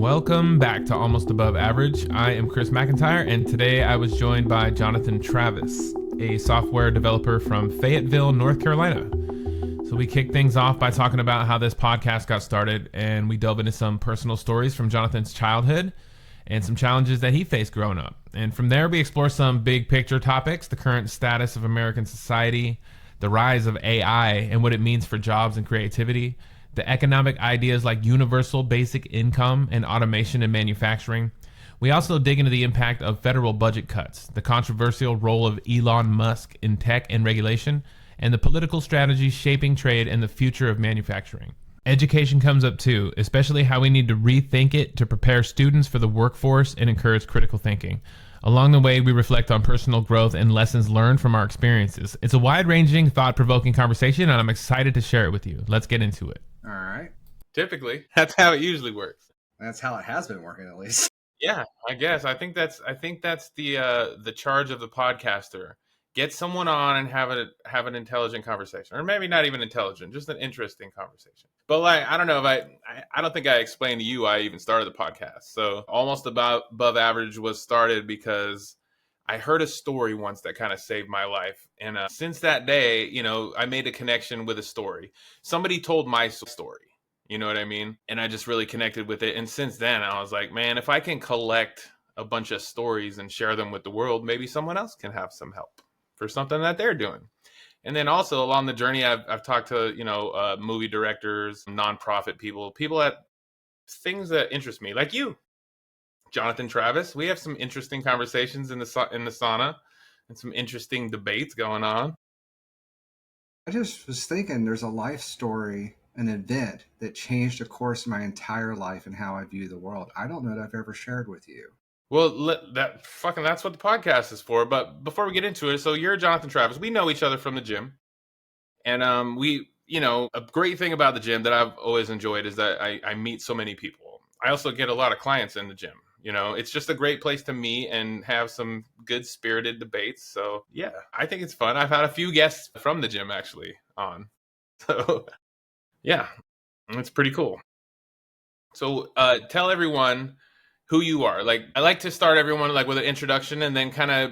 Welcome back to Almost Above Average. I am Chris McIntyre, and today I was joined by Jonathan Travis, a software developer from Fayetteville, North Carolina. So we kick things off by talking about how this podcast got started, and we delve into some personal stories from Jonathan's childhood and some challenges that he faced growing up. And from there, we explore some big picture topics, the current status of American society, the rise of AI and what it means for jobs and creativity, the economic ideas like universal basic income and automation in manufacturing. We also dig into the impact of federal budget cuts, the controversial role of Elon Musk in tech and regulation, and the political strategies shaping trade and the future of manufacturing. Education comes up too, especially how we need to rethink it to prepare students for the workforce and encourage critical thinking. Along the way, we reflect on personal growth and lessons learned from our experiences. It's a wide-ranging, thought-provoking conversation, and I'm excited to share it with you. Let's get into it. All right. Typically, that's how it usually works. That's how it has been working, at least. Yeah, I guess. I think that's the charge of the podcaster. Get someone on and have an intelligent conversation, or maybe not even intelligent, just an interesting conversation. But like, I don't know if I don't think I explained to you why I even started the podcast. So Almost Above Average was started because I heard a story once that kind of saved my life. And since that day, I made a connection with a story. Somebody told my story, you know what I mean? And I just really connected with it. And since then, I was like, man, if I can collect a bunch of stories and share them with the world, maybe someone else can have some help for something that they're doing. And then also along the journey, I've talked to, movie directors, nonprofit people at things that interest me, like you, Jonathan Travis. We have some interesting conversations in the sauna and some interesting debates going on. I just was thinking there's a life story, an event that changed the course of my entire life and how I view the world. I don't know that I've ever shared with you. Well, that's what the podcast is for. But before we get into it, so you're Jonathan Travis. We know each other from the gym. And a great thing about the gym that I've always enjoyed is that I meet so many people. I also get a lot of clients in the gym. It's just a great place to meet and have some good spirited debates. So yeah, I think it's fun. I've had a few guests from the gym actually on. So yeah, it's pretty cool. So tell everyone who you are. Like, I like to start everyone like with an introduction and then kind of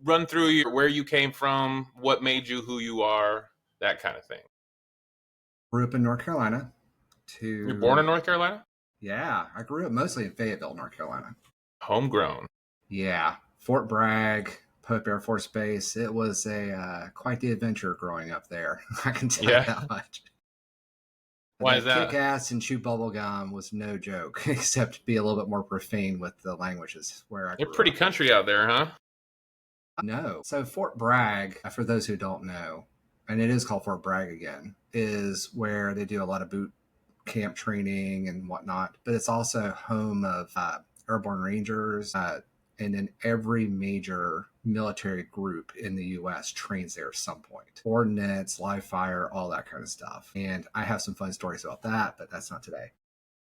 run through where you came from, what made you who you are, that kind of thing. Grew up in North Carolina. You're born in North Carolina? Yeah, I grew up mostly in Fayetteville, North Carolina. Homegrown. Yeah, Fort Bragg, Pope Air Force Base. It was quite the adventure growing up there. I can tell you that much. Why is that? Kick ass and chew bubble gum was no joke, except to be a little bit more profane with the languages where I grew You're pretty up. country out there, huh? No. So Fort Bragg, for those who don't know, and it is called Fort Bragg again, is where they do a lot of boot camp training and whatnot. But it's also home of airborne rangers, and then every major military group in the U.S. trains there at some point. Ordnance, live fire, all that kind of stuff. And I have some fun stories about that, but that's not today.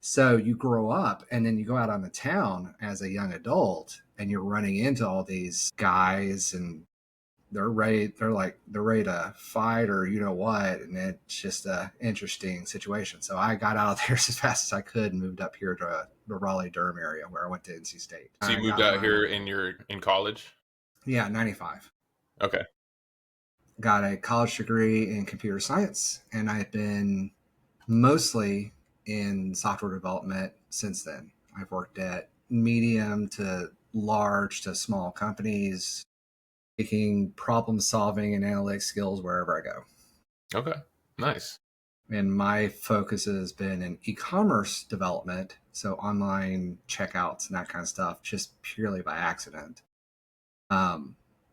So you grow up and then you go out on the town as a young adult and you're running into all these guys and they're ready to fight or you know what, and it's just an interesting situation. So I got out of there as fast as I could and moved up here to the Raleigh-Durham area where I went to NC State. So you moved out here in college? Yeah, 95. Okay. Got a college degree in computer science, and I've been mostly in software development since then. I've worked at medium to large to small companies, taking problem solving and analytics skills wherever I go. Okay, nice. And my focus has been in e-commerce development, so online checkouts and that kind of stuff, just purely by accident.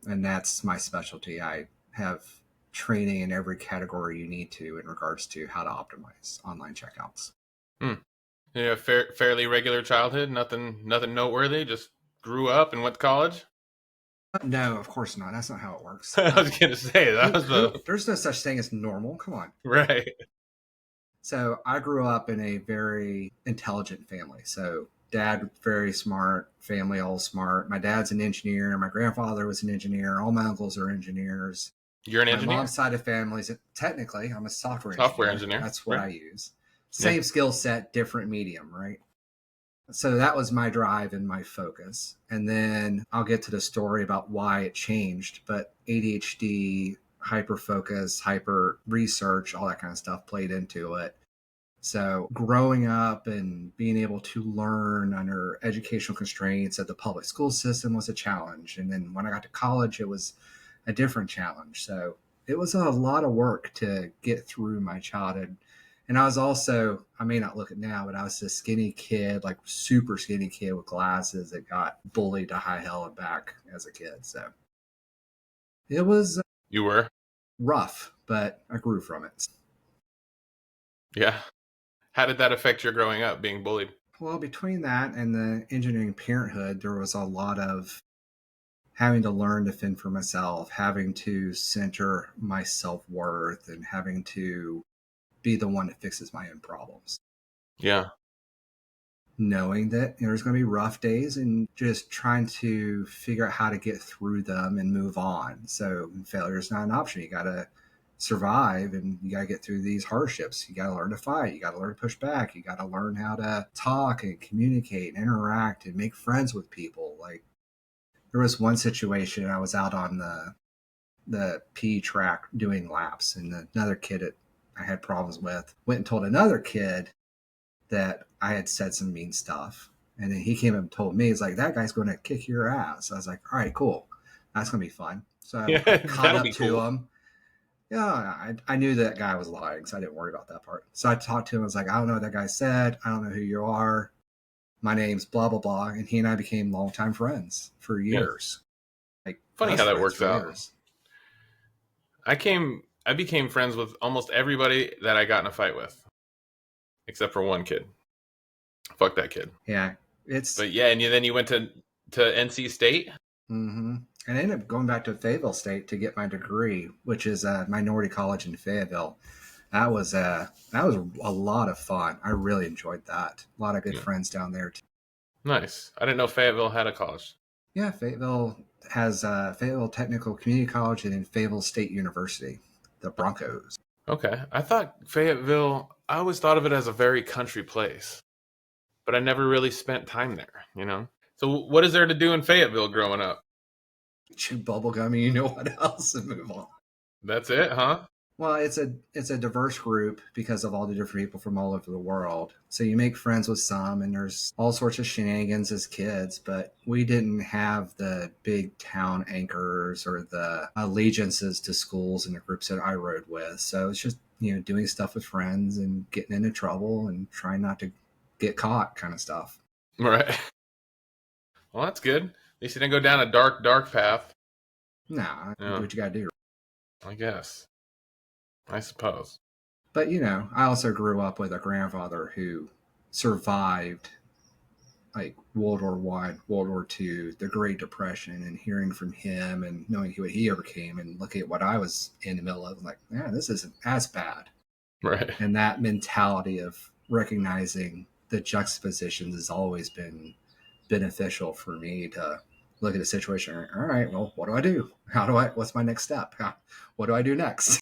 And that's my specialty. I have training in every category you need to in regards to how to optimize online checkouts. Yeah, fairly regular childhood. Nothing noteworthy. Just grew up and went to college. No, of course not. That's not how it works. I was gonna say there's no such thing as normal. Come on. Right. So I grew up in a very intelligent family. So dad, very smart, family all smart. My dad's an engineer. My grandfather was an engineer. All my uncles are engineers. You're an engineer? My mom's side of families, technically, I'm a software engineer. That's what I use. Same skill set, different medium, right? So that was my drive and my focus. And then I'll get to the story about why it changed. But ADHD, hyper focus, hyper research, all that kind of stuff played into it. So growing up and being able to learn under educational constraints at the public school system was a challenge. And then when I got to college, it was a different challenge. So it was a lot of work to get through my childhood. And I was also, I may not look it now, but I was a skinny kid, like super skinny kid with glasses that got bullied to high hell and back as a kid. So it was You were? rough, but I grew from it. Yeah. How did that affect your growing up, being bullied? Well, between that and the engineering parenthood, there was a lot of having to learn to fend for myself, having to center my self worth, and having to be the one that fixes my own problems. Yeah. Knowing that there's going to be rough days and just trying to figure out how to get through them and move on. So failure is not an option. You got to survive and you got to get through these hardships. You got to learn to fight. You got to learn to push back. You got to learn how to talk and communicate and interact and make friends with people. Like there was one situation I was out on the P track doing laps, and another kid that I had problems with went and told another kid that I had said some mean stuff. And then he came and told me, he's like, that guy's going to kick your ass. I was like, all right, cool. That's going to be fun. So Yeah, I caught that'll up be to cool. him. Yeah, I knew that guy was lying, so I didn't worry about that part. So I talked to him. I was like, I don't know what that guy said. I don't know who you are. My name's blah, blah, blah. And he and I became longtime friends for Yeah. years, like Funny best how that friends works for out. years. I became friends with almost everybody that I got in a fight with, except for one kid. Fuck that kid. Yeah, it's, But yeah, and then you went to NC State. mm-hmm. And I ended up going back to Fayetteville State to get my degree, which is a minority college in Fayetteville. That was a lot of fun. I really enjoyed that. A lot of good Yeah. friends down there too. Nice. I didn't know Fayetteville had a college. Yeah, Fayetteville has Fayetteville Technical Community College and then Fayetteville State University, the Broncos. Okay. I thought Fayetteville, I always thought of it as a very country place, but I never really spent time there, you know? So what is there to do in Fayetteville growing up? Chew bubblegum and you know what else and move on. That's it, huh? Well, it's a diverse group because of all the different people from all over the world. So you make friends with some, and there's all sorts of shenanigans as kids. But we didn't have the big town anchors or the allegiances to schools and the groups that I rode with. So it's just doing stuff with friends and getting into trouble and trying not to get caught, kind of stuff. Right. Well, that's good. At least you didn't go down a dark, dark path. Nah, you do Yeah, what you got to do. I guess. I suppose. But I also grew up with a grandfather who survived like World War I, World War II, the Great Depression, and hearing from him and knowing what he overcame and looking at what I was in the middle of, like, yeah, this isn't as bad. Right. And that mentality of recognizing the juxtapositions has always been beneficial for me to look at a situation. All right, well, what do I do? What's my next step? What do I do next?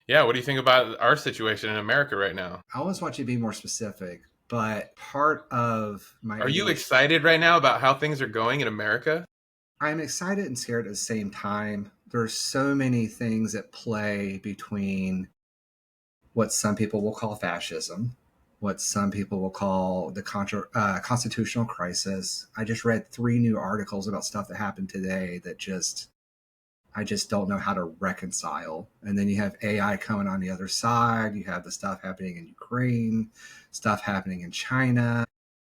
Yeah, what do you think about our situation in America right now? I always want you to be more specific, but part of my Are you ADHD, excited right now about how things are going in America? I'm excited and scared at the same time. There's so many things at play between what some people will call fascism, what some people will call the constitutional crisis. I just read 3 new articles about stuff that happened today that I just don't know how to reconcile. And then you have AI coming on the other side. You have the stuff happening in Ukraine, stuff happening in China.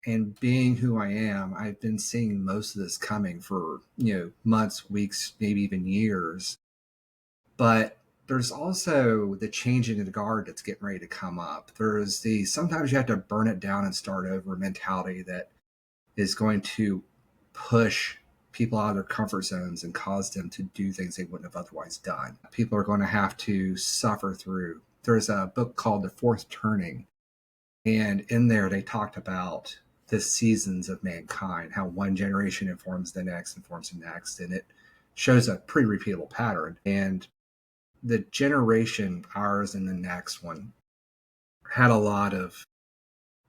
And being who I am, I've been seeing most of this coming for, months, weeks, maybe even years. But there's also the changing of the guard that's getting ready to come up. There's the sometimes you have to burn it down and start over mentality that is going to push people out of their comfort zones and cause them to do things they wouldn't have otherwise done. People are going to have to suffer through. There's a book called The Fourth Turning, and in there they talked about the seasons of mankind, how one generation informs the next, and it shows a pretty repeatable pattern. And the generation, ours and the next one, had a lot of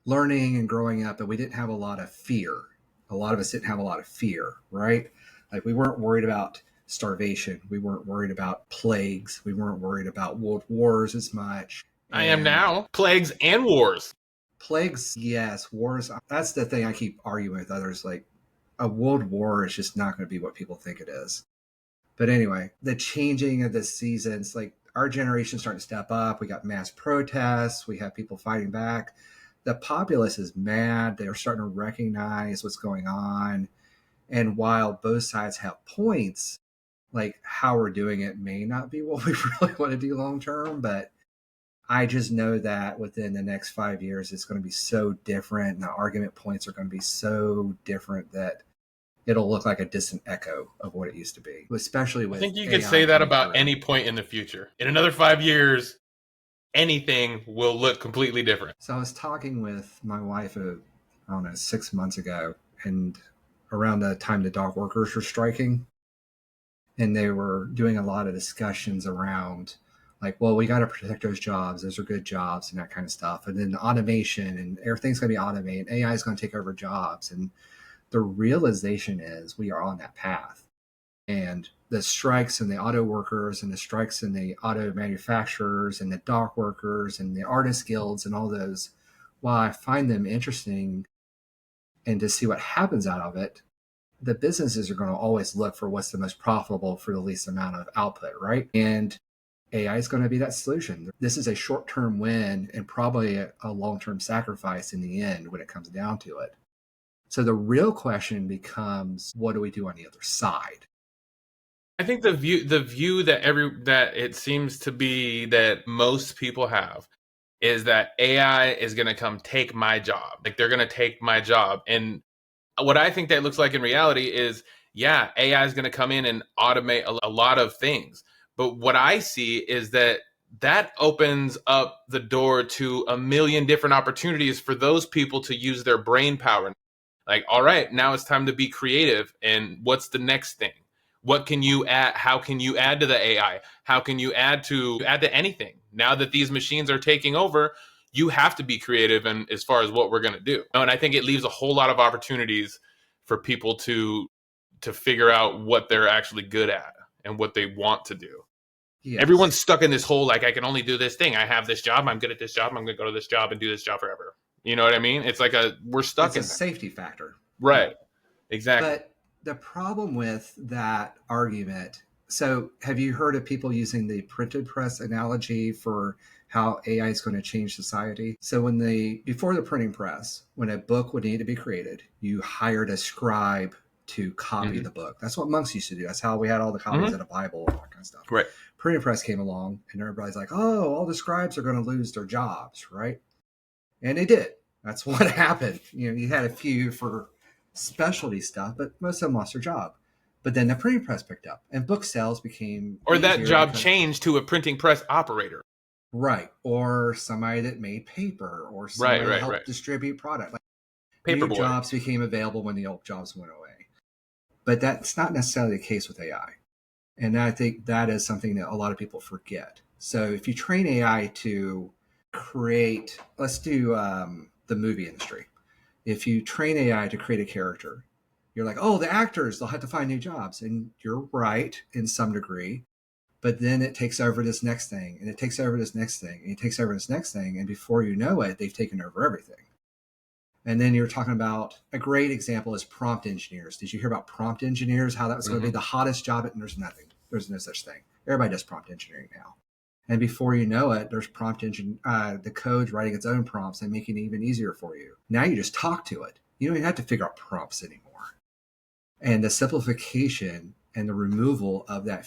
learning and growing up, and we didn't have a lot of fear. A lot of us didn't have a lot of fear, right? Like we weren't worried about starvation. We weren't worried about plagues. We weren't worried about world wars as much. I am And now. Plagues and wars. plagues, yes, wars. That's the thing I keep arguing with others. Like a world war is just not going to be what people think it is. But anyway, the changing of the seasons, like our generation starting to step up. We got mass protests. We have people fighting back. The populace is mad. They're starting to recognize what's going on. And while both sides have points, like how we're doing it may not be what we really want to do long term, but I just know that within the next 5 years, it's going to be so different. And the argument points are going to be so different that it'll look like a distant echo of what it used to be, especially I with think you could AI say that coming about through. any point in the future. In another 5 years, anything will look completely different. So I was talking with my wife, I don't know, 6 months ago, and around the time the dock workers were striking, and they were doing a lot of discussions around like, well, we got to protect those jobs. Those are good jobs and that kind of stuff. And then automation and everything's going to be automated. AI is going to take over jobs. And the realization is we are on that path. And the strikes and the auto workers and the strikes and the auto manufacturers and the dock workers and the artist guilds and all those, while I find them interesting and to see what happens out of it, the businesses are going to always look for what's the most profitable for the least amount of output, right? And AI is going to be that solution. This is a short term win and probably a long term sacrifice in the end when it comes down to it. So the real question becomes, what do we do on the other side? I think the view that it seems to be that most people have is that AI is going to come take my job. Like they're going to take my job. And what I think that looks like in reality is, yeah, AI is going to come in and automate a lot of things. But what I see is that opens up the door to a million different opportunities for those people to use their brain power. Like, all right, now it's time to be creative. And what's the next thing? What can you add? How can you add to the AI? How can you add to anything? Now that these machines are taking over, you have to be creative and as far as what we're going to do. And I think it leaves a whole lot of opportunities for people to figure out what they're actually good at and what they want to do. Everyone's Yes. stuck in this whole like I can only do this thing. I have this job. I'm good at this job. I'm going to go to this job and do this job forever. You know what I mean? It's like we're stuck It's a in that. safety factor. Right. Exactly. But the problem with that argument, so have you heard of people using the printed press analogy for how AI is going to change society? So before the printing press, when a book would need to be created, you hired a scribe to copy Mm-hmm. the book. That's what monks used to do. That's how we had all the copies Mm-hmm. of the Bible and all that kind of stuff. Right. Printing press came along and everybody's like, oh, all the scribes are going to lose their jobs, right? And they did. That's what happened. You had a few for specialty stuff, but most of them lost their job. But then the printing press picked up, and book sales became Or that easier job because changed to a printing press operator. right, or somebody that made paper, or Right, somebody that right, helped right. distribute product. Like new Paperboy. jobs became available when the old jobs went away. But that's not necessarily the case with AI, and I think that is something that a lot of people forget. So if you train AI to create, let's do the movie industry. If you train AI to create a character, you're like, oh, the actors, they'll have to find new jobs. And you're right in some degree. But then it takes over this next thing, and it takes over this next thing, and it takes over this next thing. And before you know it, they've taken over everything. And then you're talking about a great example is prompt engineers. Did you hear about prompt engineers? How that was going to be Mm-hmm. the hottest job? And there's nothing. There's no such thing. Everybody does prompt engineering now. And before you know it, there's the code's writing its own prompts and making it even easier for you. Now you just talk to it. You don't even have to figure out prompts anymore. And the simplification and the removal of that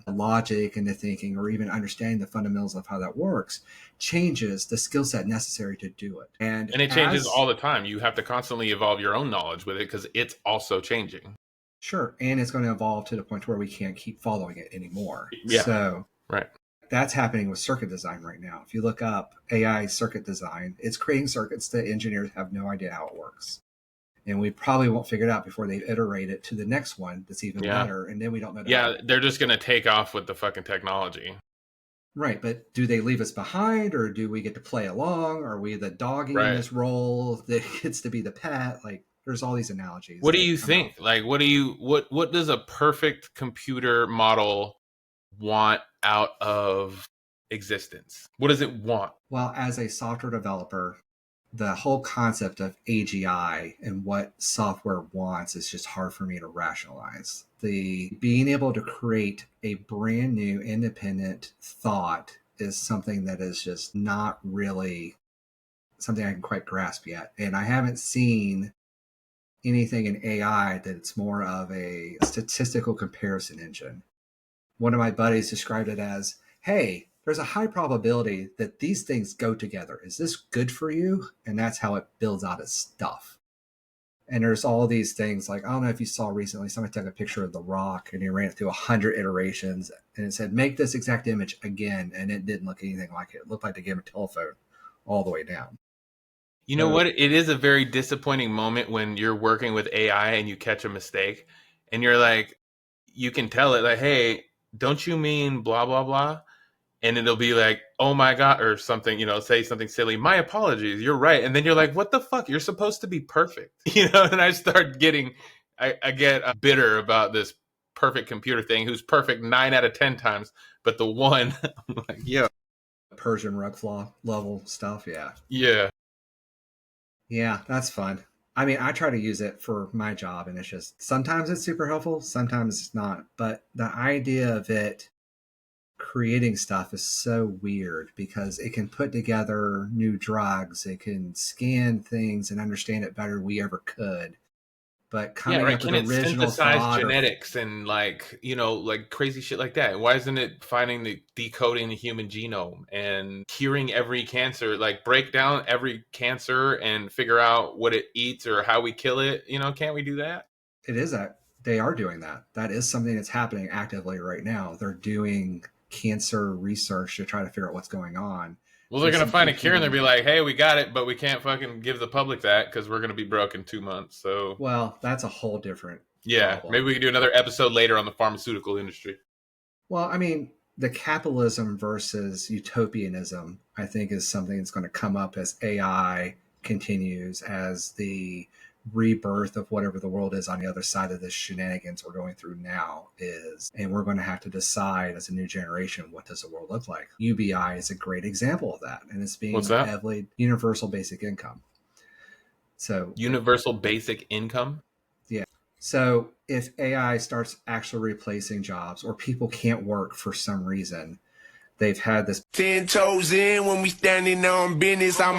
logic and the thinking, or even understanding the fundamentals of how that works, changes the skill set necessary to do it. And And it changes as all the time. You have to constantly evolve your own knowledge with it because it's also changing. sure, and it's going to evolve to the point where we can't keep following it anymore. Yeah. So Right. that's happening with circuit design right now. If you look up AI circuit design, it's creating circuits that engineers have no idea how it works. And we probably won't figure it out before they iterate it to the next one that's even Yeah. better. And then we don't know how Yeah. to. They're just going to take off with the fucking technology. Right, but do they leave us behind, or do we get to play along? Are we the doggy in Right. this role that gets to be the pet? Like, there's all these analogies What do that you come out. think? Like, what does a perfect computer model want out of existence? What does it want? Well, as a software developer, the whole concept of AGI and what software wants is just hard for me to rationalize. The being able to create a brand new independent thought is something that is just not really something I can quite grasp yet. And I haven't seen anything in AI that it's more of a statistical comparison engine. One of my buddies described it as, hey, there's a high probability that these things go together. Is this good for you? And that's how it builds out its stuff. And there's all these things like, I don't know if you saw recently, somebody took a picture of the rock and he ran it through 100 iterations and it said, make this exact image again. And it didn't look anything like it. It looked like they gave him a telephone all the way down. You know So what? It is a very disappointing moment when you're working with AI and you catch a mistake and you're like, you can tell it like, hey, don't you mean blah, blah, blah? And it'll be like, oh my God, or something, say something silly. My apologies. You're right. And then you're like, what the fuck? You're supposed to be perfect. And I start I get bitter about this perfect computer thing who's perfect 9 out of 10 times. But the one, I'm like, yeah. Persian rug flaw level stuff. Yeah. Yeah. Yeah, that's fun. I mean, I try to use it for my job, and it's just sometimes it's super helpful, sometimes it's not. But the idea of it creating stuff is so weird because it can put together new drugs, it can scan things and understand it better than we ever could. But Yeah, coming right. up with Can it original synthesize thought or genetics and like crazy shit like that? Why isn't it finding the decoding the human genome and curing every cancer? Like break down every cancer and figure out what it eats or how we kill it. Can't we do that? it is that they are doing that. That is something that's happening actively right now. They're doing cancer research to try to figure out what's going on. Well, they're There's gonna some find a cure and they'll competing. be like, "Hey, we got it, but we can't fucking give the public that because we're gonna be broke in 2 months." So Well, that's a whole different yeah, maybe problem. we can do another episode later on the pharmaceutical industry. Well, I mean, the capitalism versus utopianism, I think, is something that's going to come up as AI continues, as the rebirth of whatever the world is on the other side of this shenanigans we're going through now is. And we're going to have to decide as a new generation, what does the world look like? UBI is a great example of that. And it's What's being that? heavily universal basic income. So Universal basic income? yeah. So if AI starts actually replacing jobs or people can't work for some reason, they've had this 10 toes in when we standing on business. I'm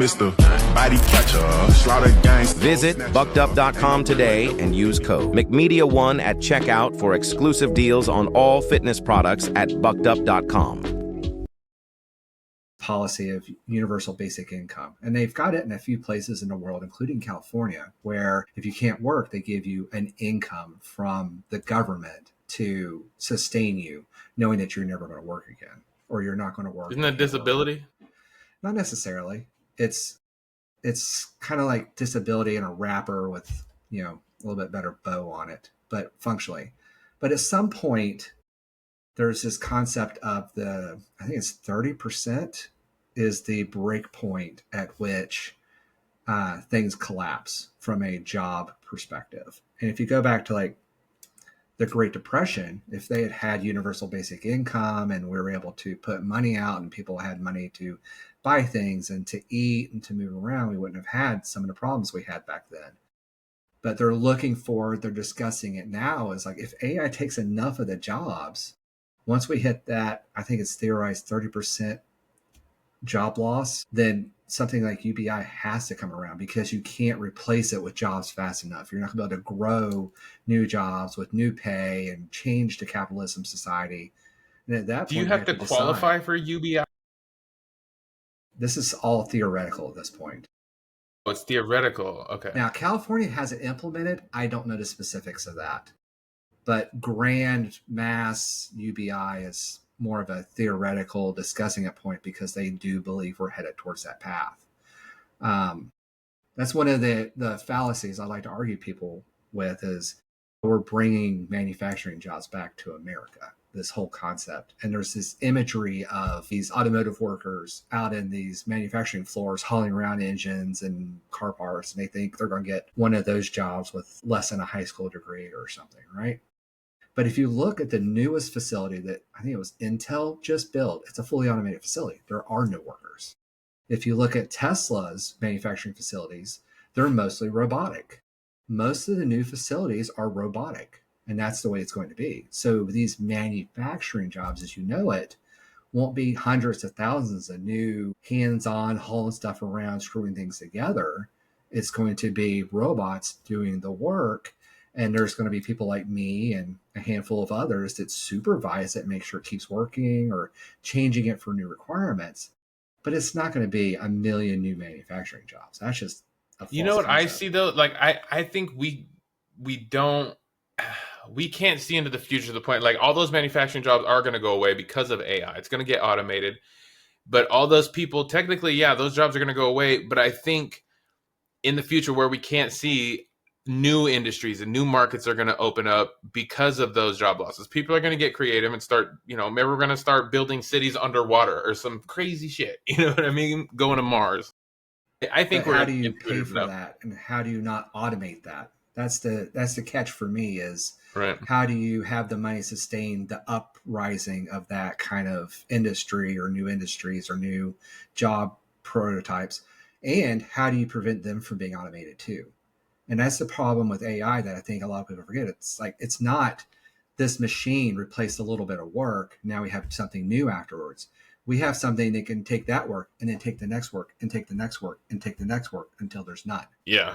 Mr. Body Catcher, Slaughter Gangs. Visit buckedup.com today and use code McMedia1 at checkout for exclusive deals on all fitness products at buckedup.com. policy of universal basic income. And they've got it in a few places in the world, including California, where if you can't work, they give you an income from the government to sustain you, knowing that you're never going to work again or you're not going to work. Isn't that disability? Not necessarily. It's kind of like disability in a wrapper with, a little bit better bow on it, but functionally. But at some point, there's this concept of I think it's 30% is the break point at which things collapse from a job perspective. And if you go back to like the Great Depression, if they had had universal basic income and we were able to put money out and people had money to buy things and to eat and to move around, we wouldn't have had some of the problems we had back then. But they're discussing it now is like if AI takes enough of the jobs, once we hit that, I think it's theorized 30% job loss, then something like UBI has to come around because you can't replace it with jobs fast enough. You're not going to be able to grow new jobs with new pay and change the capitalism society. And at that Do you point, have to qualify for UBI? This is all theoretical at this point. Oh, it's theoretical. Okay. Now, California has it implemented. I don't know the specifics of that. But grand mass UBI is more of a theoretical discussing at point because they do believe we're headed towards that path. That's one of the fallacies I like to argue people with is we're bringing manufacturing jobs back to America. this whole concept. And there's this imagery of these automotive workers out in these manufacturing floors hauling around engines and car parts, and they think they're going to get one of those jobs with less than a high school degree or something, right? But if you look at the newest facility that I think it was Intel just built, it's a fully automated facility. There are no workers. If you look at Tesla's manufacturing facilities, they're mostly robotic. Most of the new facilities are robotic, and that's the way it's going to be. So these manufacturing jobs, as you know it, won't be hundreds of thousands of new hands-on hauling stuff around, screwing things together. It's going to be robots doing the work, and there's going to be people like me and a handful of others that supervise it, make sure it keeps working or changing it for new requirements. But it's not going to be a million new manufacturing jobs. That's just a false You know what I concept. see though? Like I think we don't we can't see into the future to the point like all those manufacturing jobs are going to go away because of AI. It's going to get automated. But all those people, technically, yeah, those jobs are going to go away. But I think in the future where we can't see new industries and new markets are going to open up because of those job losses. People are going to get creative and start, maybe we're going to start building cities underwater or some crazy shit. You know what I mean? Going to Mars. I think But we're how do you pay intuitive for enough. that, and how do you not automate that? That's the catch for me is Right. how do you have the money sustain the uprising of that kind of industry or new industries or new job prototypes, and how do you prevent them from being automated too? And that's the problem with AI that I think a lot of people forget. It's like it's not this machine replaced a little bit of work. Now we have something new afterwards. We have something that can take that work and then take the next work and take the next work and take the next work until there's none. Yeah.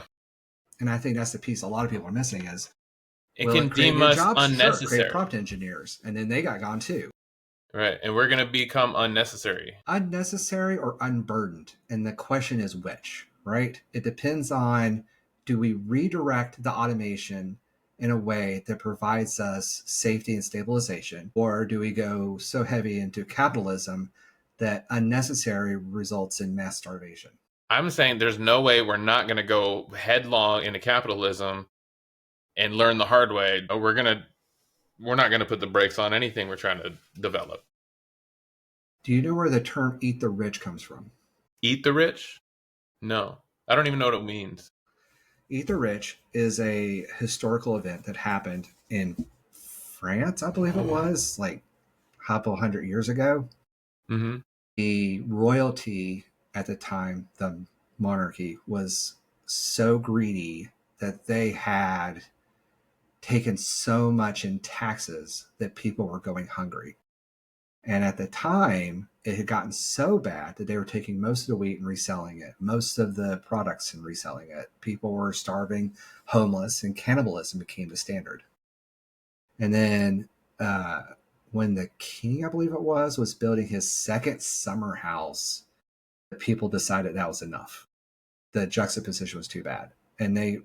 And I think that's the piece a lot of people are missing is, It will can it create deem new us jobs? Sure, create unnecessary. prompt engineers. And then they got gone too. Right. And we're going to become unnecessary. Unnecessary or unburdened? And the question is which, right? It depends on, do we redirect the automation in a way that provides us safety and stabilization, or do we go so heavy into capitalism that unnecessary results in mass starvation? I'm saying there's no way we're not going to go headlong into capitalism and learn the hard way. We're not going to put the brakes on anything we're trying to develop. Do you know where the term eat the rich comes from? Eat the rich? No. I don't even know what it means. Eat the Rich is a historical event that happened in France, I believe it was, like a couple hundred years ago. Mm-hmm. The royalty at the time, the monarchy, was so greedy that they had taken so much in taxes that people were going hungry. And at the time, it had gotten so bad that they were taking most of the wheat and reselling it, most of the products and reselling it. People were starving, homeless, and cannibalism became the standard. And then when the king, I believe it was building his second summer house, the people decided that was enough. The juxtaposition was too bad, and they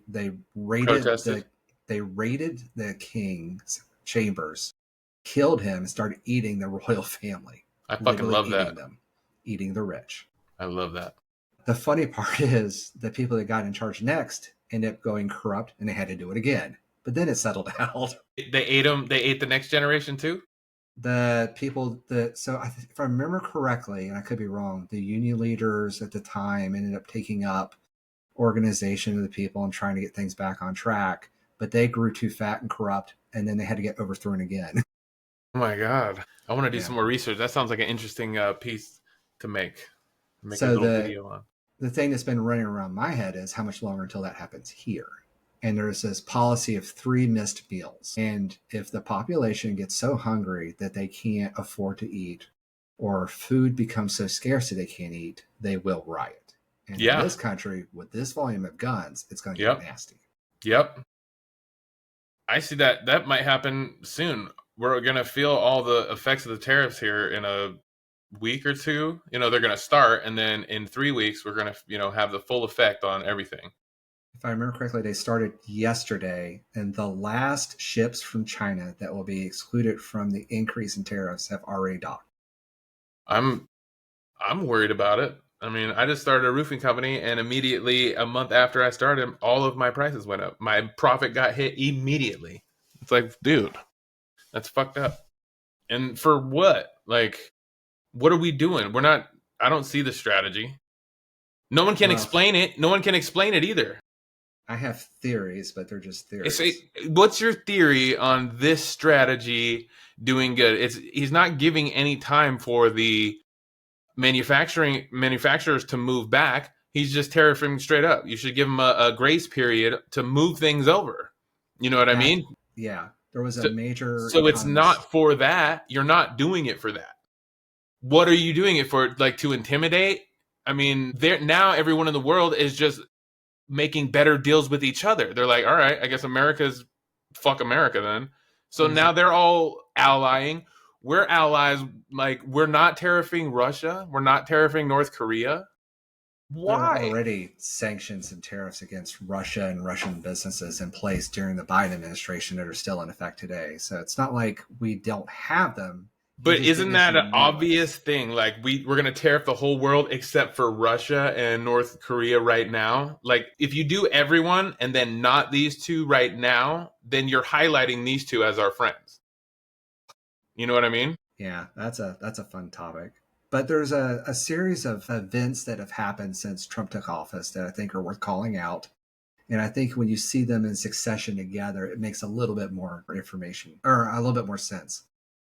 raided Protested. the king's chambers, killed him, and started eating the royal family. I fucking Literally love eating that. them, eating the rich. I love that. The funny part is the people that got in charge next ended up going corrupt, and they had to do it again. But then it settled out. They ate them. They ate the next generation too. The people that, so if I remember correctly, and I could be wrong, the union leaders at the time ended up taking up organization of the people and trying to get things back on track, but they grew too fat and corrupt, and then they had to get overthrown again. Oh my god! I want to do Yeah. some more research. That sounds like an interesting piece to make. Make So a little video on. the thing that's been running around my head is how much longer until that happens here. And there's this policy of 3 missed meals. And if the population gets so hungry that they can't afford to eat, or food becomes so scarce that they can't eat, they will riot. And in Yeah. this country, with this volume of guns, it's going to Yep. get nasty. Yep. I see that. That might happen soon. We're going to feel all the effects of the tariffs here in a week or two. They're going to start, and then in 3 weeks, we're going to, have the full effect on everything. If I remember correctly, they started yesterday, and the last ships from China that will be excluded from the increase in tariffs have already docked. I'm worried about it. I mean, I just started a roofing company, and immediately a month after I started, all of my prices went up. My profit got hit immediately. It's like, dude, that's fucked up. And for what? Like, what are we doing? I don't see the strategy. No one can Well, explain it. No one can explain it either. I have theories, but they're just It's theories. what's your theory on this strategy doing good? He's not giving any time for the manufacturers to move back. He's just tariffing straight up. You should give him a grace period to move things over. You know what I That, mean? yeah, there was a So, major so it's economist. not for that. You're not doing it for that. What are you doing it for? Like to intimidate? I mean, there now everyone in the world is just making better deals with each other. They're like, all right, I guess America's fuck America then. So now they're all allying. We're allies. Like we're not tariffing Russia. We're not tariffing North Korea. There are Why? already sanctions and tariffs against Russia and Russian businesses in place during the Biden administration that are still in effect today. So it's not like we don't have them. He But just isn't didn't that issue an new obvious ones. thing? Like we're gonna tariff the whole world except for Russia and North Korea right now. Like if you do everyone and then not these two right now, then you're highlighting these two as our friends. You know what I mean? Yeah, that's a fun topic. But there's a series of events that have happened since Trump took office that I think are worth calling out. And I think when you see them in succession together, it makes a little bit more information or a little bit more sense.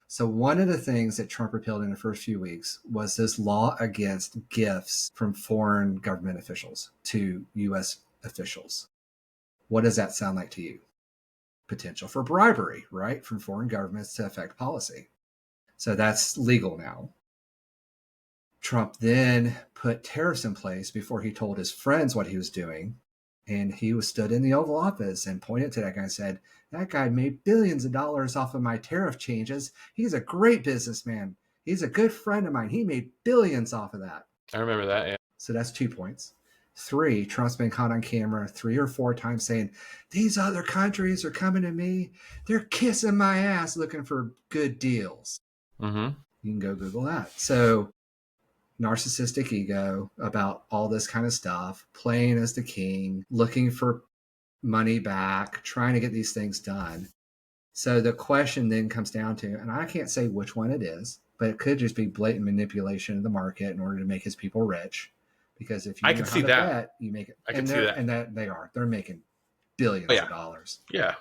So, one of the things that Trump repealed in the first few weeks was this law against gifts from foreign government officials to US officials. What does that sound like to you? Potential for bribery, right? From foreign governments to affect policy. So, that's legal now. Trump then put tariffs in place before he told his friends what he was doing. And he was stood in the Oval Office and pointed to that guy and said, "That guy made billions of dollars off of my tariff changes. He's a great businessman. He's a good friend of mine. He made billions off of that." I remember that. Yeah. So that's 2 points. Three, Trump's been caught on camera 3 or 4 times saying, "These other countries are coming to me. They're kissing my ass looking for good deals." Mm-hmm. You can go Google that. So narcissistic ego about all this kind of stuff, playing as the king, looking for money back, trying to get these things done. So the question then comes down to, and I can't say which one it is, but it could just be blatant manipulation of the market in order to make his people rich. Because if I you know can how see to that. bet, you make it. I can And see they're that. and that they're making Oh billions yeah. of dollars. Yeah.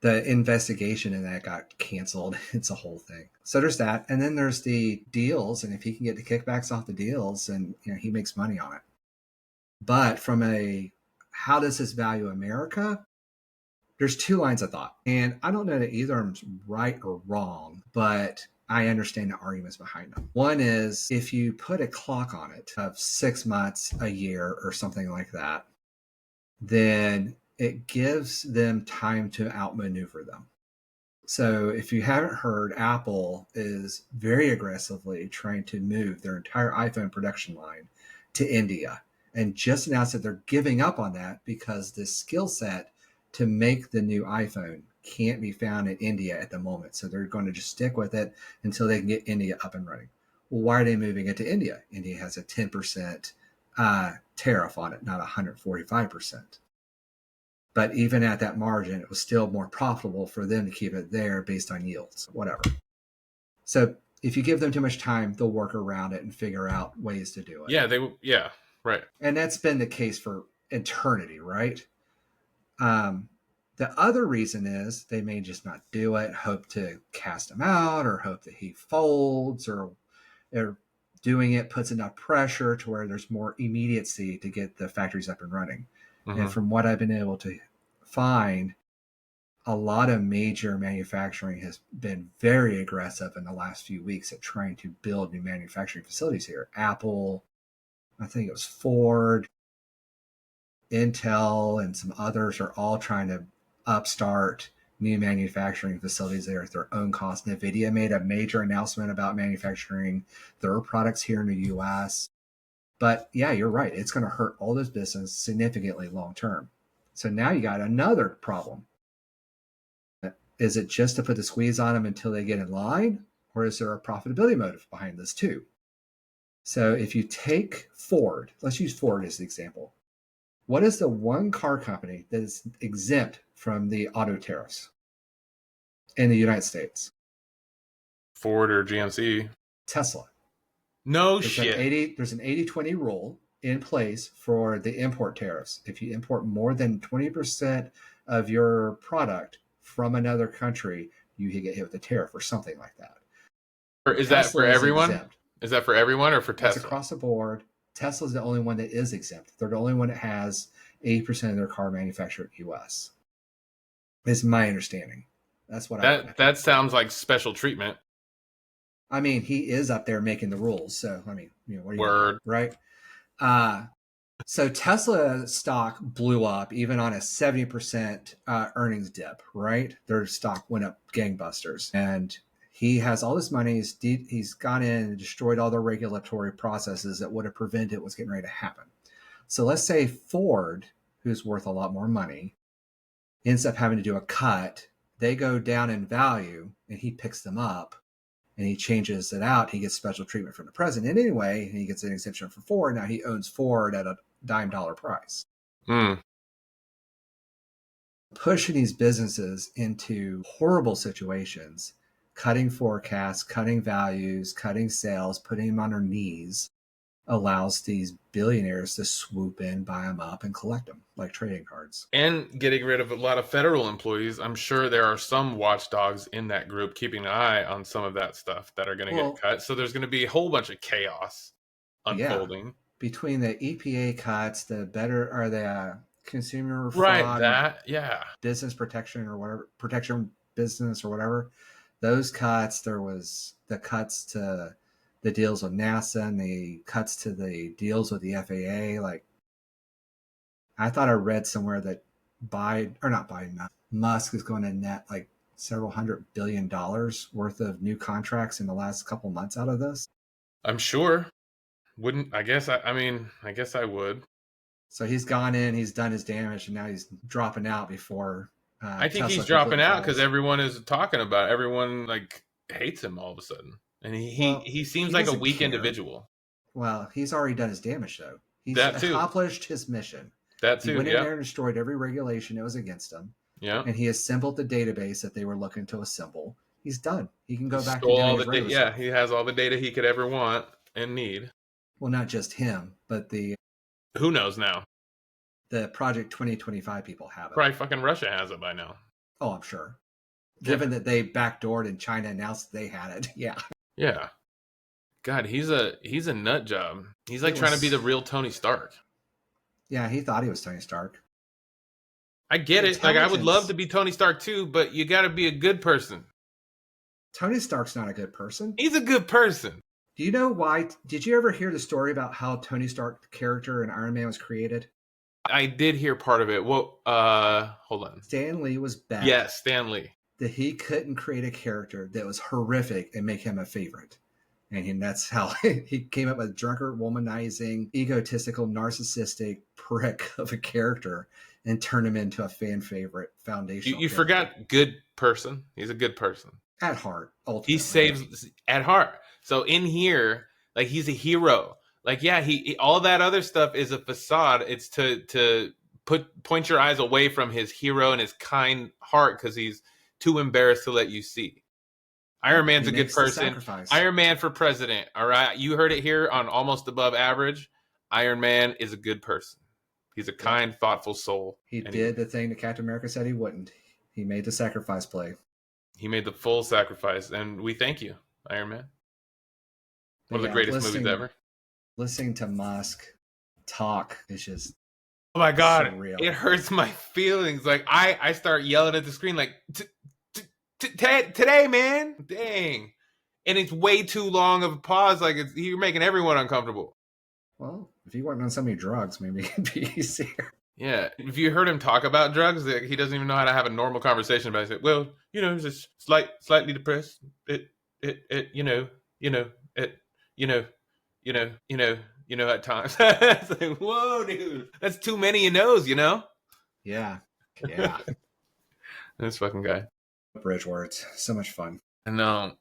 The investigation in that got canceled. It's a whole thing. So there's that, and then there's the deals, and if he can get the kickbacks off the deals, and he makes money on it. But from a how does this value America? There's two lines of thought, and I don't know that either of them's right or wrong, but I understand the arguments behind them. One is if you put a clock on it of 6 months, a year, or something like that, then it gives them time to outmaneuver them. So if you haven't heard, Apple is very aggressively trying to move their entire iPhone production line to India and just announced that they're giving up on that because the skill set to make the new iPhone can't be found in India at the moment. So they're going to just stick with it until they can get India up and running. Well, why are they moving it to India? India has a 10% tariff on it, not 145%. But even at that margin, it was still more profitable for them to keep it there based on yields, whatever. So if you give them too much time, they'll work around it and figure out ways to do it. Yeah. Yeah. Right. And that's been the case for eternity, right? The other reason is they may just not do it, hope to cast him out, or hope that he folds, or they're doing it puts enough pressure to where there's more immediacy to get the factories up and running. Mm-hmm. And from what I've been able to find, a lot of major manufacturing has been very aggressive in the last few weeks at trying to build new manufacturing facilities here. Apple, I think it was Ford, Intel, and some others are all trying to upstart new manufacturing facilities there at their own cost. NVIDIA made a major announcement about manufacturing their products here in the US. But yeah, you're right. It's going to hurt all those businesses significantly long term. So now you got another problem. Is it just to put the squeeze on them until they get in line? Or is there a profitability motive behind this too? So if you take Ford, let's use Ford as the example. What is the one car company that is exempt from the auto tariffs? in the United States. Ford or GMC? Tesla. No There's shit. there's an 80-20 rule in place for the import tariffs. If you import more than 20% of your product from another country, you can get hit with a tariff or something like that. Or is that for Tesla is everyone? exempt. Is that for everyone or for That's Tesla? across the board. Tesla's the only one that is exempt. They're the only one that has 80% of their car manufactured in the US. Is my understanding. That's what I read. That sounds like special treatment. I mean, he is up there making the rules. So, I mean, what are you Word. doing, right? So Tesla stock blew up even on a 70% earnings dip, right? Their stock went up gangbusters. And he has all this money. He's gone in and destroyed all the regulatory processes that would have prevented what's getting ready to happen. So let's say Ford, who's worth a lot more money, ends up having to do a cut. They go down in value and he picks them up and he changes it out. He gets special treatment from the president anyway. And he gets an exemption for Ford. Now he owns Ford at a dime dollar price. Pushing these businesses into horrible situations, cutting forecasts, cutting values, cutting sales, putting them on their knees, allows these billionaires to swoop in, buy them up, and collect them like trading cards. And getting rid of a lot of federal employees. I'm sure there are some watchdogs in that group keeping an eye on some of that stuff that are going to get cut. So there's going to be a whole bunch of chaos unfolding. Yeah. Between the EPA cuts, the consumer fraud, business protection or whatever, protection business or whatever, those cuts, there was the cuts to the deals with NASA and the cuts to the deals with the FAA. Like, I thought I read somewhere that Musk is going to net like several $100 billion worth of new contracts in the last couple months out of this. I'm sure. I guess I would. So he's gone in, he's done his damage, and now he's dropping out before. I think he's dropping out because everyone is talking about it. Everyone like hates him all of a sudden, and he seems like a weak individual. Well, he's already done his damage though. He's accomplished his mission. That too. He went in there and destroyed every regulation that was against him. Yeah. And he assembled the database that they were looking to assemble. He's done. He can go back to doing his regular stuff. He has all the data he could ever want and need. Well, not just him, but who knows now? The Project 2025 people have it. Probably fucking Russia has it by now. Oh, I'm sure. Given that they backdoored and China announced they had it. Yeah. Yeah. God, he's a nut job. He's like trying to be the real Tony Stark. Yeah, he thought he was Tony Stark. I get it. Like, I would love to be Tony Stark too, but you got to be a good person. Tony Stark's not a good person. He's a good person. Do you know why? Did you ever hear the story about how Tony Stark, the character in Iron Man, was created? I did hear part of it. Well, hold on. Stan Lee was bad. Yes, Stan Lee. That he couldn't create a character that was horrific and make him a favorite. And that's how he came up with drunkard, womanizing, egotistical, narcissistic prick of a character and turned him into a fan favorite foundational. You forgot good person. He's a good person. At heart, ultimately. He saves at heart. So in here, like, he's a hero. Like, yeah, he all that other stuff is a facade. It's to point your eyes away from his hero and his kind heart because he's too embarrassed to let you see. Iron Man's a good person. Iron Man for president. All right. You heard it here on Almost Above Average. Iron Man is a good person. He's a kind, thoughtful soul. He did the thing that Captain America said he wouldn't. He made the sacrifice play. He made the full sacrifice. And we thank you, Iron Man. One of the greatest movies ever. Listening to Musk talk is just, oh my God, surreal. It hurts my feelings. Like, I start yelling at the screen like, today, man, dang. And it's way too long of a pause. Like, you're making everyone uncomfortable. Well, if you weren't on so many drugs, maybe it'd be easier. Yeah, if you heard him talk about drugs, he doesn't even know how to have a normal conversation about it. He said, well, just slightly depressed. At times. It's like, whoa, dude, that's too many Yeah. This fucking guy. Bridge words, so much fun. No,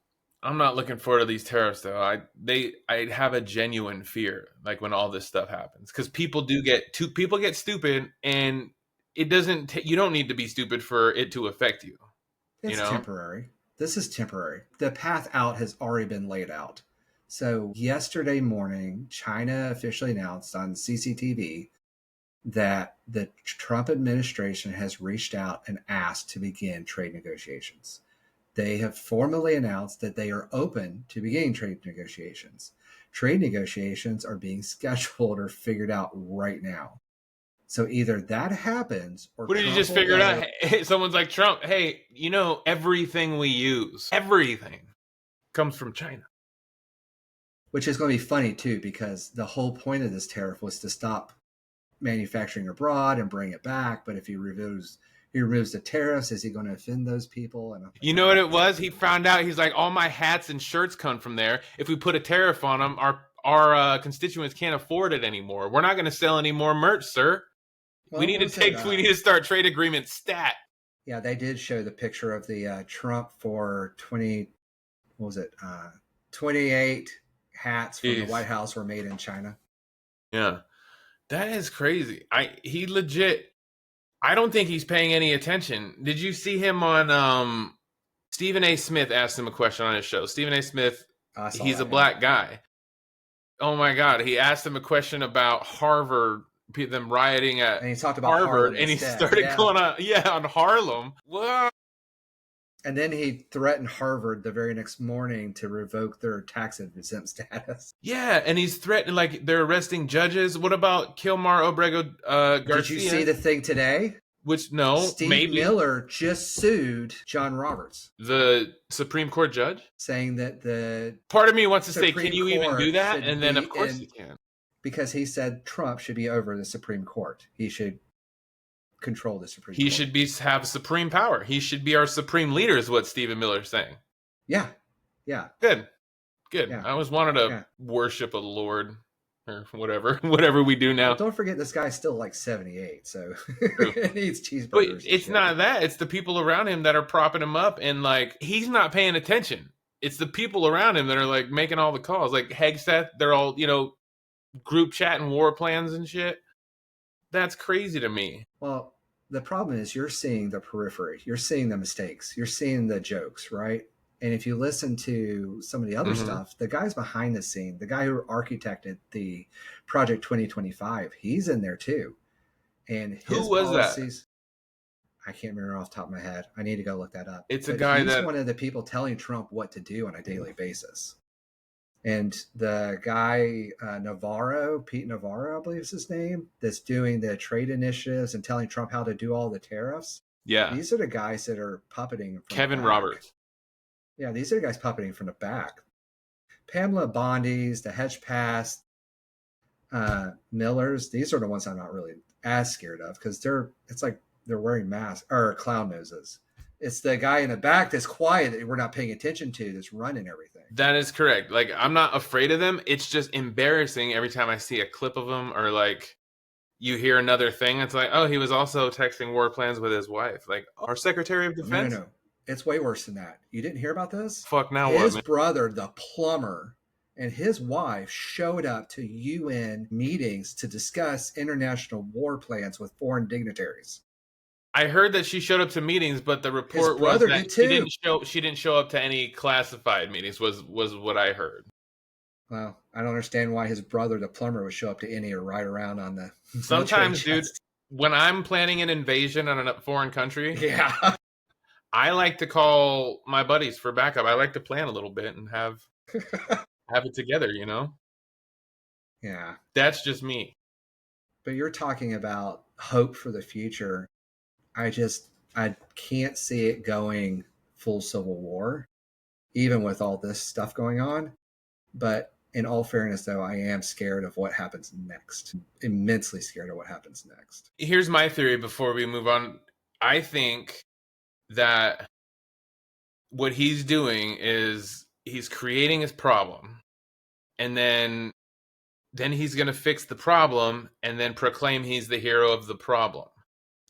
I'm not looking forward to these tariffs though. I have a genuine fear, like, when all this stuff happens, because people get stupid, and it doesn't. You don't need to be stupid for it to affect you. It's temporary. This is temporary. The path out has already been laid out. So yesterday morning, China officially announced on CCTV that the Trump administration has reached out and asked to begin trade negotiations. They have formally announced that they are open to beginning trade negotiations. Trade negotiations are being scheduled or figured out right now. So either that happens or What did you Trump just will figure it go- out? Hey, someone's like, Trump, hey, everything we use, everything comes from China. Which is going to be funny too, because the whole point of this tariff was to stop manufacturing abroad and bring it back. But if he removes the tariffs, is he going to offend those people? And You know what it was? He found out, he's like, all my hats and shirts come from there. If we put a tariff on them, our constituents can't afford it anymore. We're not going to sell any more merch, sir. Well, we need to start trade agreement stat. Yeah, they did show the picture of the Trump for 28 hats from the White House were made in China. Yeah, that is crazy. He legit. I don't think he's paying any attention. Did you see him on Stephen A. Smith asked him a question on his show. Stephen A. Smith, he's a black guy. Oh my God, he asked him a question about Harvard, them rioting at and he talked about Harvard, and he started going on Harlem. What? And then he threatened Harvard the very next morning to revoke their tax exempt status. Yeah, and he's threatening, like, they're arresting judges. What about Kilmar Obrego Garcia? Did you see the thing today? Steve Miller just sued John Roberts, the Supreme Court judge, saying that the part of me wants to Supreme say, can you even do that? And then, of course, you can. Because he said Trump should be over the Supreme Court. He should control the Supreme Court. He should have supreme power. He should be our supreme leader, is what Stephen Miller's saying. Yeah. Good. Yeah. I always wanted to worship a Lord or whatever we do now. Well, don't forget, this guy's still like 78, so he needs cheeseburgers. But it's not that. It's the people around him that are propping him up, and like, he's not paying attention. It's the people around him that are like making all the calls. Like Hegseth, they're all, group chatting war plans and shit. That's crazy to me. Well, the problem is you're seeing the periphery. You're seeing the mistakes. You're seeing the jokes, right? And if you listen to some of the other stuff, the guys behind the scene, the guy who architected the Project 2025, he's in there too. And his who was policies, that? I can't remember off the top of my head. I need to go look that up. It's a guy he's one of the people telling Trump what to do on a daily basis. And the guy, Pete Navarro, I believe is his name, that's doing the trade initiatives and telling Trump how to do all the tariffs. Yeah. These are the guys that are puppeting. From Kevin Roberts. Yeah, these are the guys puppeting from the back. Pamela Bondi's, the Hedge Pass, Millers, these are the ones I'm not really as scared of, because it's like they're wearing masks or clown noses. It's the guy in the back that's quiet that we're not paying attention to, that's running everything. That is correct. Like, I'm not afraid of them. It's just embarrassing every time I see a clip of them, or like you hear another thing. It's like, oh, he was also texting war plans with his wife. Like, our Secretary of Defense? No. It's way worse than that. You didn't hear about this? Fuck, now his what? His brother, the plumber, and his wife showed up to UN meetings to discuss international war plans with foreign dignitaries. I heard that she showed up to meetings, but the report was that she didn't show up to any classified meetings, was what I heard. Well, I don't understand why his brother, the plumber, would show up to any or ride around on the... Sometimes, dude, when I'm planning an invasion on a foreign country... Yeah. I like to call my buddies for backup. I like to plan a little bit and have it together, Yeah. That's just me. But you're talking about hope for the future. I can't see it going full civil war, even with all this stuff going on. But in all fairness, though, I am scared of what happens next. Immensely scared of what happens next. Here's my theory before we move on. I think that what he's doing is he's creating his problem, and then he's going to fix the problem and then proclaim he's the hero of the problem.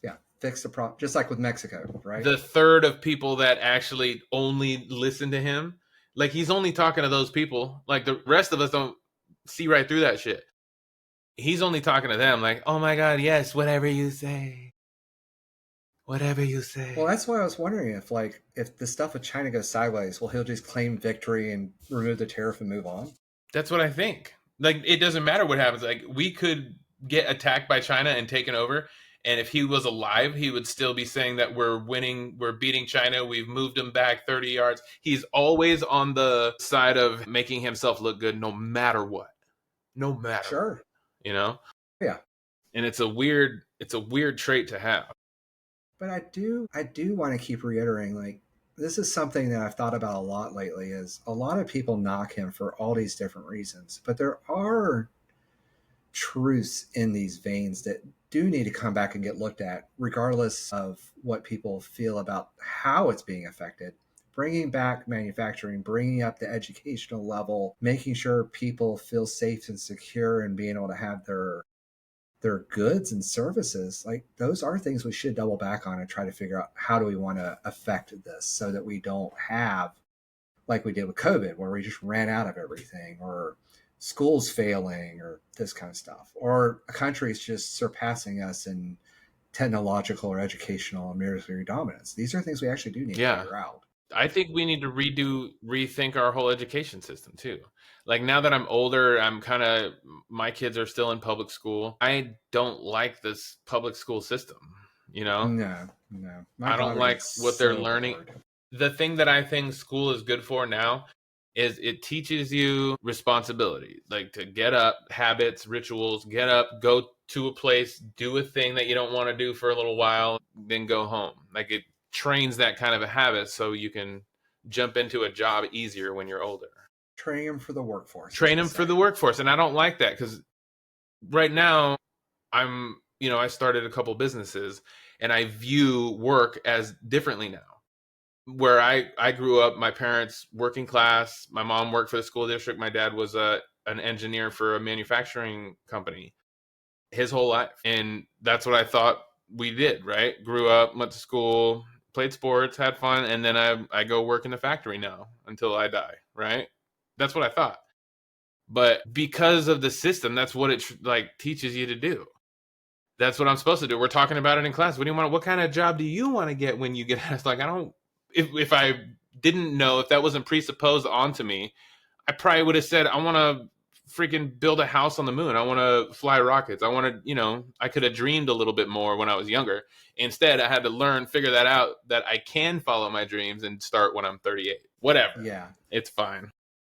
Yeah, fix the problem, just like with Mexico, right? The third of people that actually only listen to him, like, he's only talking to those people. Like, the rest of us don't see right through that shit. He's only talking to them, like, oh my God, yes, whatever you say. Whatever you say. Well, that's why I was wondering if the stuff with China goes sideways, well, he'll just claim victory and remove the tariff and move on. That's what I think. Like, it doesn't matter what happens. Like, we could get attacked by China and taken over, and if he was alive, he would still be saying that we're winning, we're beating China, we've moved him back 30 yards. He's always on the side of making himself look good no matter what. No matter. Sure. You know? Yeah. And it's a weird trait to have. But I do want to keep reiterating, like, this is something that I've thought about a lot lately, is a lot of people knock him for all these different reasons, but there are truths in these veins that do need to come back and get looked at, regardless of what people feel about how it's being affected. Bringing back manufacturing, bringing up the educational level, making sure people feel safe and secure and being able to have their goods and services, like, those are things we should double back on and try to figure out how do we want to affect this so that we don't have, like we did with COVID, where we just ran out of everything, or schools failing, or this kind of stuff, or a country is just surpassing us in technological or educational and military dominance. These are things we actually do need to figure out. I think we need to rethink our whole education system too. Like, now that I'm older, my kids are still in public school. I don't like this public school system, you know? No. I don't like what they're learning. Bored. The thing that I think school is good for now is it teaches you responsibility, like to get up, habits, rituals, get up, go to a place, do a thing that you don't want to do for a little while, then go home. Like, it trains that kind of a habit so you can jump into a job easier when you're older. Train them for the workforce. And I don't like that, because right now I started a couple businesses, and I view work as differently now. Where I grew up, my parents working class, my mom worked for the school district, my dad was an engineer for a manufacturing company his whole life. And that's what I thought we did, right? Grew up, went to school, played sports, had fun, and then I go work in the factory now until I die, right? That's what I thought. But because of the system, that's what it teaches you to do. That's what I'm supposed to do. We're talking about it in class. What kind of job do you want to get when you get asked? Like, if I didn't know, if that wasn't presupposed onto me, I probably would have said, I want to freaking build a house on the moon. I want to fly rockets. I could have dreamed a little bit more when I was younger. Instead, I had to figure that out, that I can follow my dreams and start when I'm 38. Whatever. Yeah. It's fine.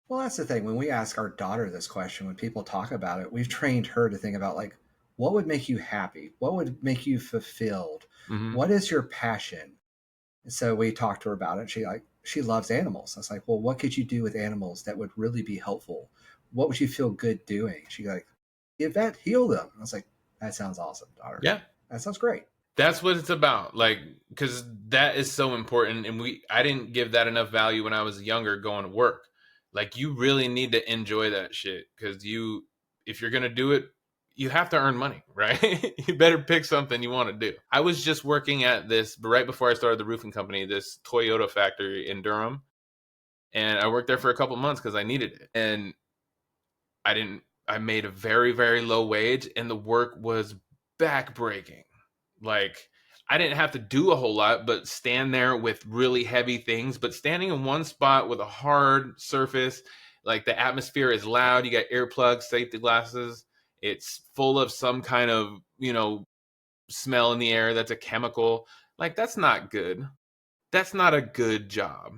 Well, that's the thing. When we ask our daughter this question, when people talk about it, we've trained her to think about, like, what would make you happy? What would make you fulfilled? Mm-hmm. What is your passion? And so we talked to her about it. She loves animals. I was like, well, what could you do with animals that would really be helpful? What would you feel good doing? She's like, get vet, heal them. I was like, that sounds awesome, daughter. Yeah. That sounds great. That's what it's about. Like, because that is so important. And I didn't give that enough value when I was younger going to work. Like, you really need to enjoy that shit, because if you're going to do it, you have to earn money, right? You better pick something you want to do. I was just working at this, right before I started the roofing company, this Toyota factory in Durham. And I worked there for a couple months because I needed it. And I made a very, very low wage, and the work was backbreaking. Like, I didn't have to do a whole lot, but stand there with really heavy things, but standing in one spot with a hard surface, like, the atmosphere is loud. You got earplugs, safety glasses. It's full of some kind of, smell in the air that's a chemical. Like, that's not good. That's not a good job.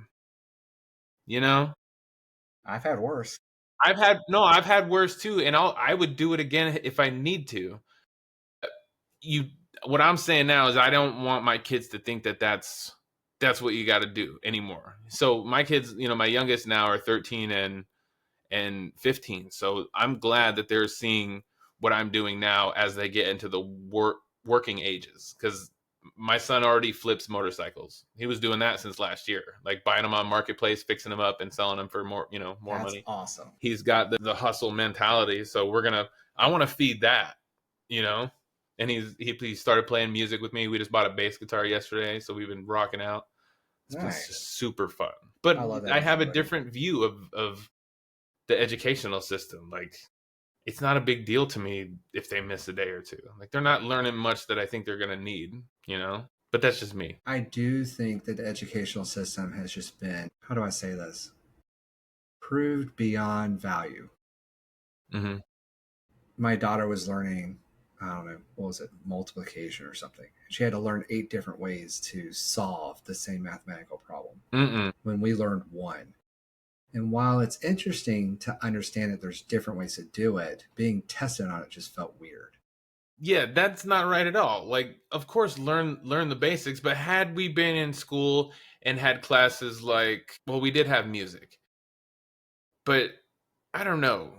I've had worse. I've had worse too, and I would do it again if I need to. What I'm saying now is, I don't want my kids to think that that's what you got to do anymore. So my kids, my youngest now are 13 and 15. So I'm glad that they're seeing what I'm doing now as they get into the working ages, because my son already flips motorcycles. He was doing that since last year, like buying them on Marketplace, fixing them up, and selling them for more, more That's money. Awesome. He's got the hustle mentality. So I want to feed that, and he started playing music with me. We just bought a bass guitar yesterday, so we've been rocking out. It's been super fun. But I have a different view of the educational system. Like, it's not a big deal to me if they miss a day or two. Like, they're not learning much that I think they're going to need, But that's just me. I do think that the educational system has just been, how do I say this? Proved beyond value. Mm-hmm. My daughter was learning, I don't know, what was it, multiplication or something. She had to learn 8 different ways to solve the same mathematical problem Mm-mm. when we learned one. And while it's interesting to understand that there's different ways to do it, being tested on it just felt weird. Yeah, that's not right at all. Like, of course, learn the basics, but had we been in school and had classes like, well, we did have music, but I don't know.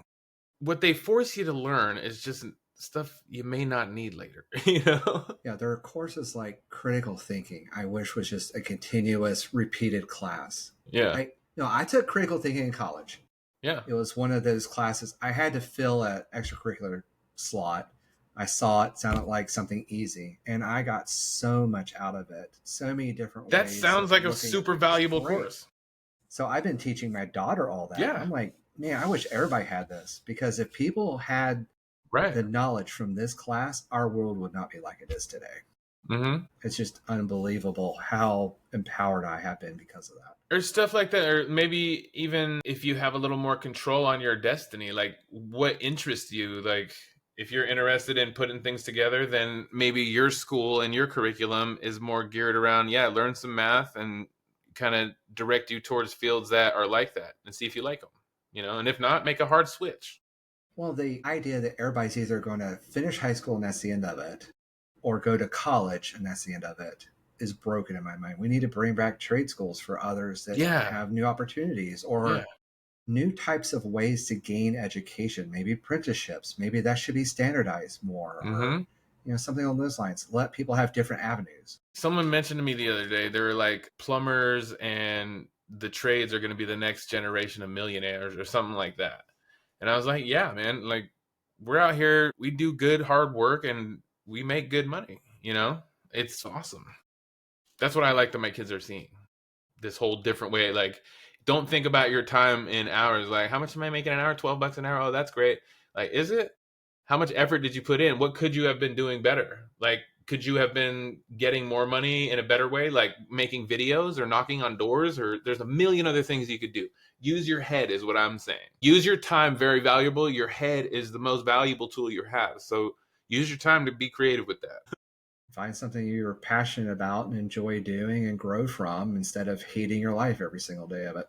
What they force you to learn is just stuff you may not need later, you know? Yeah, there are courses like critical thinking, I wish was just a continuous repeated class. Yeah. I took critical thinking in college. Yeah. It was one of those classes I had to fill an extracurricular slot. I saw it sounded like something easy, and I got so much out of it. So many different That ways sounds of like a looking at super things. valuable Great. course. So I've been teaching my daughter all that. Yeah. I'm like, man, I wish everybody had this, because if people had Right. the knowledge from this class, our world would not be like it is today. Mm-hmm. It's just unbelievable how empowered I have been because of that. Or stuff like that, or maybe even if you have a little more control on your destiny, like what interests you. Like if you're interested in putting things together, then maybe your school and your curriculum is more geared around, learn some math and kind of direct you towards fields that are like that and see if you like them, and if not, make a hard switch. Well, the idea that everybody's either going to finish high school and that's the end of it, or go to college and that's the end of it, is broken in my mind. We need to bring back trade schools for others that Yeah. have new opportunities, or new types of ways to gain education, maybe apprenticeships. Maybe that should be standardized more, Mm-hmm. or something along those lines. Let people have different avenues. Someone mentioned to me the other day, they were like, plumbers and the trades are going to be the next generation of millionaires or something like that. And I was like, yeah, man, like we're out here, we do good, hard work and we make good money, It's awesome. That's what I like that my kids are seeing. This whole different way. Like, don't think about your time in hours. Like, how much am I making an hour? $12 an hour. Oh, that's great. Like, is it? How much effort did you put in? What could you have been doing better? Like, could you have been getting more money in a better way? Like making videos or knocking on doors, or there's a million other things you could do. Use your head is what I'm saying. Use your time, very valuable. Your head is the most valuable tool you have. So use your time to be creative with that. Find something you're passionate about and enjoy doing and grow from, instead of hating your life every single day of it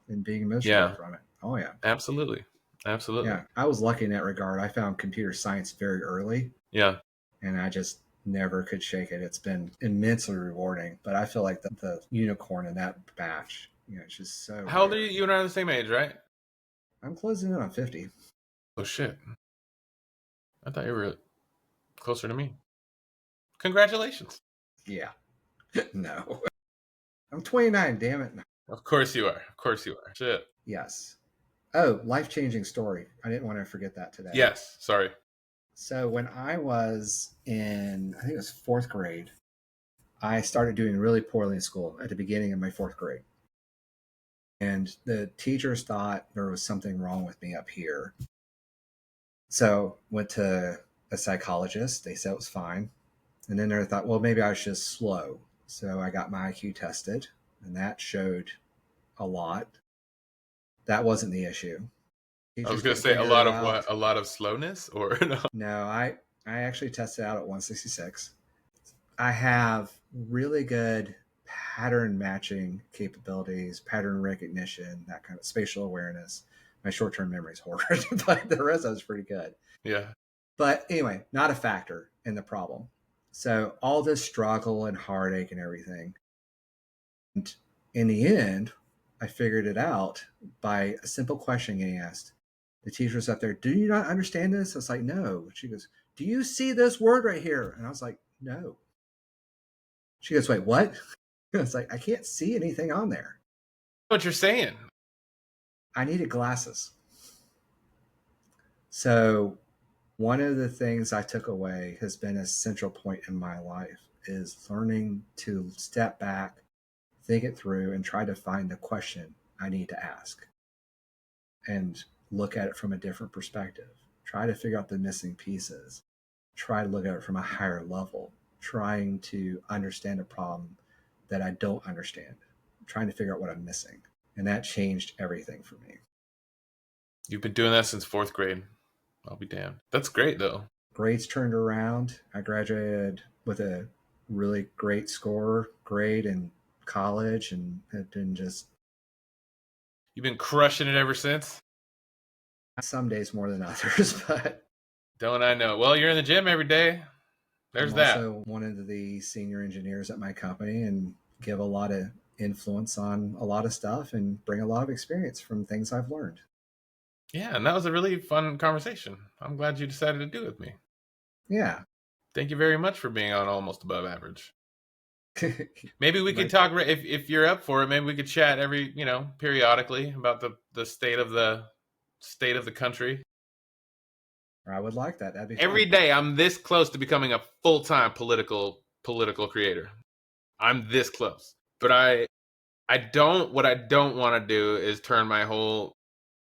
and being miserable from it. Oh, yeah. Absolutely. Yeah. I was lucky in that regard. I found computer science very early. Yeah. And I just never could shake it. It's been immensely rewarding. But I feel like the unicorn in that batch, it's just so. How old are you? You and I are the same age, right? I'm closing in on 50. Oh, shit. I thought you were closer to me. Congratulations. Yeah. No. I'm 29, damn it. Of course you are. Of course you are. Shit. Yes. Oh, life-changing story. I didn't want to forget that today. Yes. Sorry. So when I was in, I think it was 4th grade, I started doing really poorly in school at the beginning of my 4th grade. And the teachers thought there was something wrong with me up here. So went to a psychologist. They said it was fine. And then they thought, well, maybe I was just slow. So I got my IQ tested, and that showed a lot. That wasn't the issue. I was going to say a lot of what? A lot of slowness, or no? No, I actually tested out at 166. I have really good pattern matching capabilities, pattern recognition, that kind of spatial awareness. My short-term memory is horrid, but the rest of it's pretty good. Yeah. But anyway, not a factor in the problem. So all this struggle and heartache and everything. And in the end, I figured it out by a simple question getting asked. The teacher was up there, do you not understand this? I was like, no. She goes, do you see this word right here? And I was like, no. She goes, wait, what? I was like, I can't see anything on there. What you're saying? I needed glasses. So one of the things I took away has been a central point in my life is learning to step back, think it through, and try to find the question I need to ask and look at it from a different perspective. Try to figure out the missing pieces. Try to look at it from a higher level. trying to understand a problem that I don't understand, trying to figure out what I'm missing. And that changed everything for me. You've been doing that since fourth grade. I'll be damned. That's great, though. Grades turned around. I graduated with a really great score grade in college, and it didn't just. You've been crushing it ever since? Some days more than others, but. Don't I know? Well, you're in the gym every day. There's I'm that. also one of the senior engineers at my company and give a lot of influence on a lot of stuff and bring a lot of experience from things I've learned. Yeah, and that was a really fun conversation. I'm glad you decided to do it with me. Yeah. Thank you very much for being on Almost Above Average. Maybe we could talk if you're up for it. Maybe we could chat every periodically about the state of the country. I would like that. That'd be Every fun. day I'm this close to becoming a full-time political creator. I'm this close. But what I don't want to do is turn my whole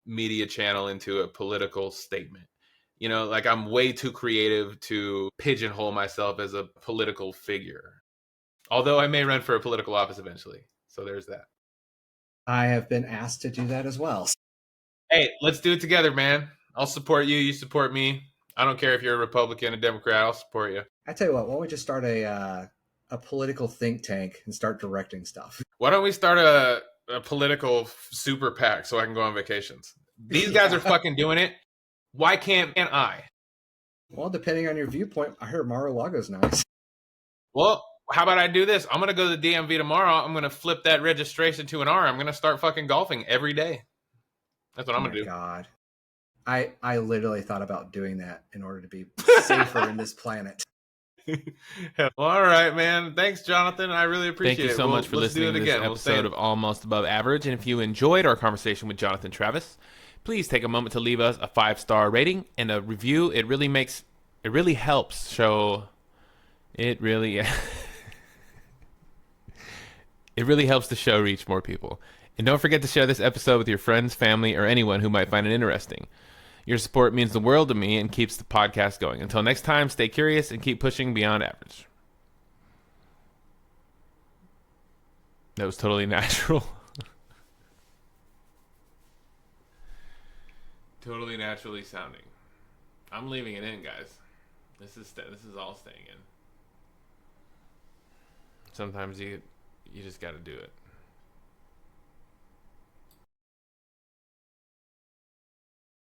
media channel into a political statement. Like I'm way too creative to pigeonhole myself as a political figure. Although I may run for a political office eventually. So there's that. I have been asked to do that as well. Hey, let's do it together, man. I'll support you. You support me. I don't care if you're a Republican, a Democrat. I'll support you. I tell you what, why don't we just start a political think tank and start directing stuff? Why don't we start a political super PAC so I can go on vacations? These guys are fucking doing it. Why can't I? Well, depending on your viewpoint, I heard Mar-a-Lago's nice. Well, how about I do this? I'm going to go to the DMV tomorrow. I'm going to flip that registration to an R. I'm going to start fucking golfing every day. That's what I'm going to do. Oh, my God. I literally thought about doing that in order to be safer in this planet. Well, all right, man. Thanks, Jonathan. I really appreciate it. Thank you so much for listening to this episode of Almost Above Average. And if you enjoyed our conversation with Jonathan Travis, please take a moment to leave us a 5-star rating and a review. It really helps show. It really helps the show reach more people. And don't forget to share this episode with your friends, family, or anyone who might find it interesting. Your support means the world to me and keeps the podcast going. Until next time, stay curious and keep pushing beyond average. That was totally natural. Totally naturally sounding. I'm leaving it in, guys. This is all staying in. Sometimes you just got to do it.